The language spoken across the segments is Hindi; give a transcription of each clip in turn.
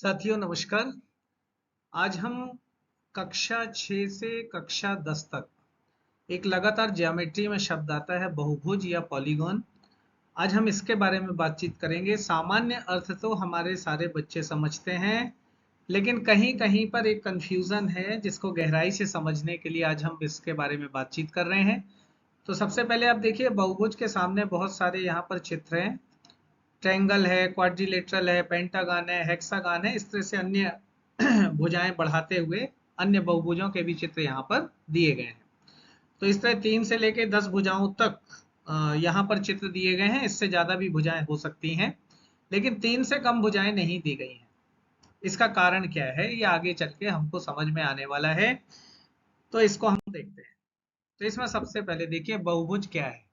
साथियों नमस्कार। आज हम कक्षा 6 से कक्षा 10 तक एक लगातार ज्योमेट्री में शब्द आता है बहुभुज या पॉलीगॉन। आज हम इसके बारे में बातचीत करेंगे। सामान्य अर्थ तो हमारे सारे बच्चे समझते हैं, लेकिन कहीं कहीं पर एक कंफ्यूजन है जिसको गहराई से समझने के लिए आज हम इसके बारे में बातचीत कर रहे हैं। तो सबसे पहले आप देखिए, बहुभुज के सामने बहुत सारे यहाँ पर चित्र हैं। ट्रायंगल है, क्वाड्रिलेटरल है, पेंटागन है, हेक्सागन है, इस तरह से अन्य भुजाएं बढ़ाते हुए अन्य बहुभुजों के भी चित्र यहाँ पर दिए गए हैं। तो इस तरह 3 से लेकर 10 भुजाओं तक यहाँ पर चित्र दिए गए हैं। इससे ज्यादा भी भुजाएं हो सकती हैं, लेकिन 3 से कम भुजाएं नहीं दी गई हैं। इसका कारण क्या है, ये आगे चल के हमको समझ में आने वाला है। तो इसको हम देखते हैं। तो इसमें सबसे पहले देखिए बहुभुज क्या है।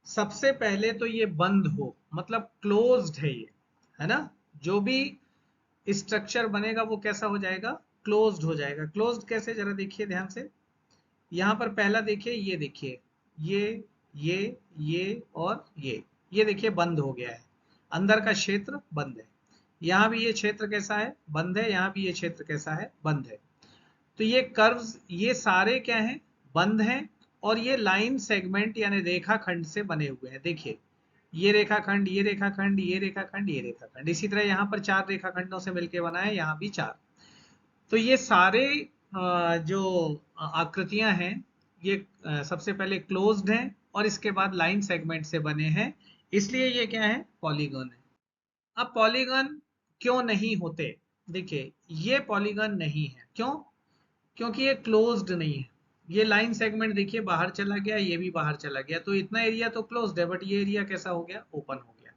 सबसे पहले तो ये बंद हो, मतलब क्लोज्ड है ये, है ना। जो भी स्ट्रक्चर बनेगा वो कैसा हो जाएगा, क्लोज्ड हो जाएगा। क्लोज्ड कैसे, जरा देखिए ध्यान से। यहाँ पर पहला देखिए, ये देखिए, ये और ये देखिए बंद हो गया है। अंदर का क्षेत्र बंद है। यहाँ भी ये क्षेत्र कैसा है, बंद है। यहाँ भी ये क्षेत्र कैसा है, बंद है। तो ये कर्व्स, ये सारे क्या हैं, बंद हैं। और ये लाइन सेगमेंट यानी रेखाखंड से बने हुए हैं। देखिए ये रेखाखंड, ये रेखाखंड, ये रेखाखंड, ये रेखाखंड, इसी तरह यहाँ पर 4 रेखाखंडों से मिलकर बना है, यहाँ भी 4। तो ये सारे जो आकृतियां हैं, ये सबसे पहले क्लोज्ड हैं और इसके बाद लाइन सेगमेंट से बने हैं, इसलिए ये क्या है, पॉलीगन है। अब पॉलीगन क्यों नहीं होते, देखिए ये पॉलीगन नहीं है। क्यों? क्योंकि ये क्लोज्ड नहीं है। ये लाइन सेगमेंट देखिए बाहर चला गया, ये भी बाहर चला गया, तो इतना एरिया तो क्लोज्ड है, बट ये एरिया कैसा हो गया, ओपन हो गया।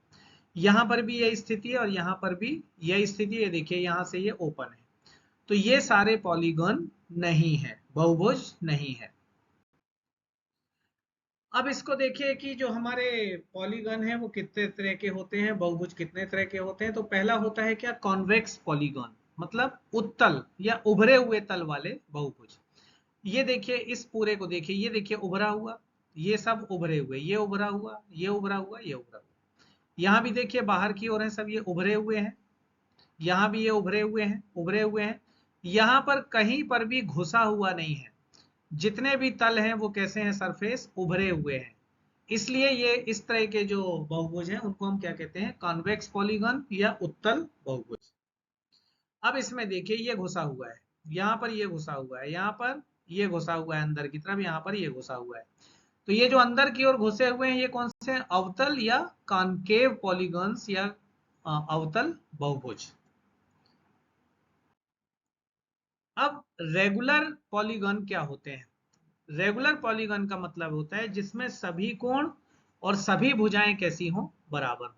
यहाँ पर भी यही स्थिति है और यहाँ पर भी यही स्थिति है। देखिए यहाँ से ये ओपन है। तो ये सारे पॉलीगन नहीं है, बहुभुज नहीं है। अब इसको देखिए कि जो हमारे पॉलीगन है वो कितने तरह के होते हैं, बहुभुज कितने तरह के होते हैं। तो पहला होता है क्या, कॉन्वेक्स पॉलीगन, मतलब उत्तल या उभरे हुए तल वाले बहुभुज। ये देखिए, इस पूरे को देखिए, ये देखिए उभरा हुआ, ये सब उभरे हुए, ये उभरा हुआ, ये उभरा हुआ, ये उभरा हुआ। यहाँ भी देखिए बाहर की ओर है, सब ये उभरे हुए हैं। यहाँ भी ये उभरे हुए हैं, उभरे हुए हैं। यहाँ पर कहीं पर भी घुसा हुआ नहीं है। जितने भी तल हैं वो कैसे हैं, सरफेस उभरे हुए हैं। इसलिए ये इस तरह के जो बहुभुज हैं उनको हम क्या कहते हैं, कॉन्वेक्स पॉलीगन या उत्तल बहुभुज। अब इसमें देखिए ये घुसा हुआ है, यहाँ पर ये घुसा हुआ है, यहाँ पर ये घुसा हुआ है अंदर की तरफ, यहाँ पर ये घुसा हुआ है। तो ये जो अंदर की ओर घुसे हुए हैं, ये कौन से हैं, अवतल या कॉन्केव पॉलीगन्स या अवतल बहुभुज। अब रेगुलर पॉलीगन क्या होते हैं। रेगुलर पॉलीगन का मतलब होता है जिसमें सभी कोण और सभी भुजाएं कैसी हो, बराबर हो।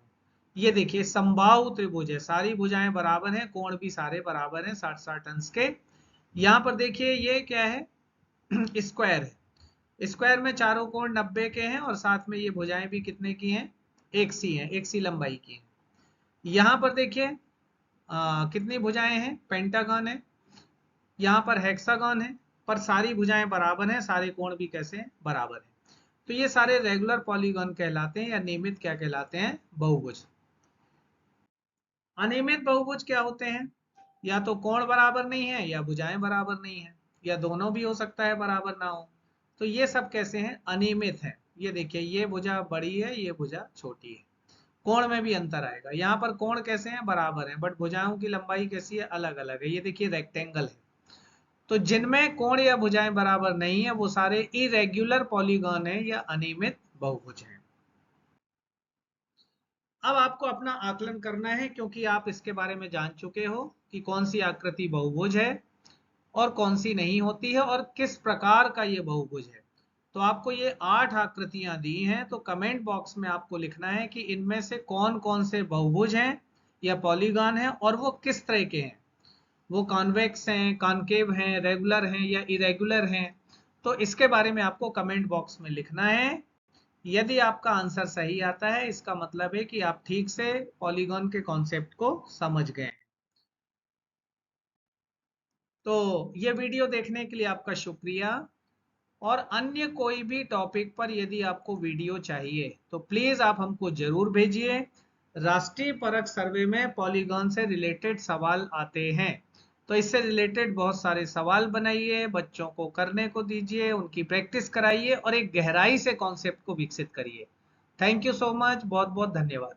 ये देखिए समबाहु त्रिभुज है, सारी भुजाएं बराबर हैं, कोण भी सारे बराबर हैं 60-60 अंश के। यहाँ पर देखिए ये क्या है, स्क्वायर है। स्क्वायर में चारों कोण 90 के हैं और साथ में ये भुजाएं भी कितने की हैं, एक सी हैं, एक सी लंबाई की हैं। यहाँ पर देखिए कितनी भुजाएं हैं, पेंटागन है। यहाँ पर हेक्सागन है, पर सारी भुजाएं बराबर हैं, सारे कोण भी कैसे हैं, बराबर हैं। तो ये सारे रेगुलर पॉलीगन कहलाते हैं या नियमित क्या कहलाते हैं, बहुभुज। अनियमित बहुभुज क्या होते हैं, या तो कोण बराबर नहीं है या भुजाएं बराबर नहीं है, या दोनों भी हो सकता है, बराबर ना हो। तो ये सब कैसे हैं, अनियमित है। ये देखिए ये भुजा बड़ी है, ये भुजा छोटी है, कोण में भी अंतर आएगा। यहाँ पर कोण कैसे हैं, बराबर हैं, बट भुजाओं की लंबाई कैसी है, अलग अलग है। ये देखिए रेक्टेंगल है। तो जिनमें कोण या भुजाएं बराबर नहीं है वो सारे इरेग्युलर पॉलीगन है या अनियमित बहुभुज हैं। अब आपको अपना आकलन करना है, क्योंकि आप इसके बारे में जान चुके हो कि कौन सी आकृति बहुभुज है और कौन सी नहीं होती है और किस प्रकार का ये बहुभुज है। तो आपको ये 8 आकृतियां दी हैं, तो कमेंट बॉक्स में आपको लिखना है कि इनमें से कौन कौन से बहुभुज हैं या पॉलीगन हैं और वो किस तरह के हैं। वो कॉन्वेक्स हैं, कॉनकेव हैं, रेगुलर हैं या इरेगुलर हैं। तो इसके बारे में आपको कमेंट बॉक्स में लिखना है। यदि आपका आंसर सही आता है, इसका मतलब है कि आप ठीक से पॉलीगन के कॉन्सेप्ट को समझ गए। तो ये वीडियो देखने के लिए आपका शुक्रिया। और अन्य कोई भी टॉपिक पर यदि आपको वीडियो चाहिए तो प्लीज आप हमको जरूर भेजिए। राष्ट्रीय परख सर्वे में पॉलीगॉन से रिलेटेड सवाल आते हैं, तो इससे रिलेटेड बहुत सारे सवाल बनाइए, बच्चों को करने को दीजिए, उनकी प्रैक्टिस कराइए और एक गहराई से कॉन्सेप्ट को विकसित करिए। थैंक यू सो मच, बहुत बहुत धन्यवाद।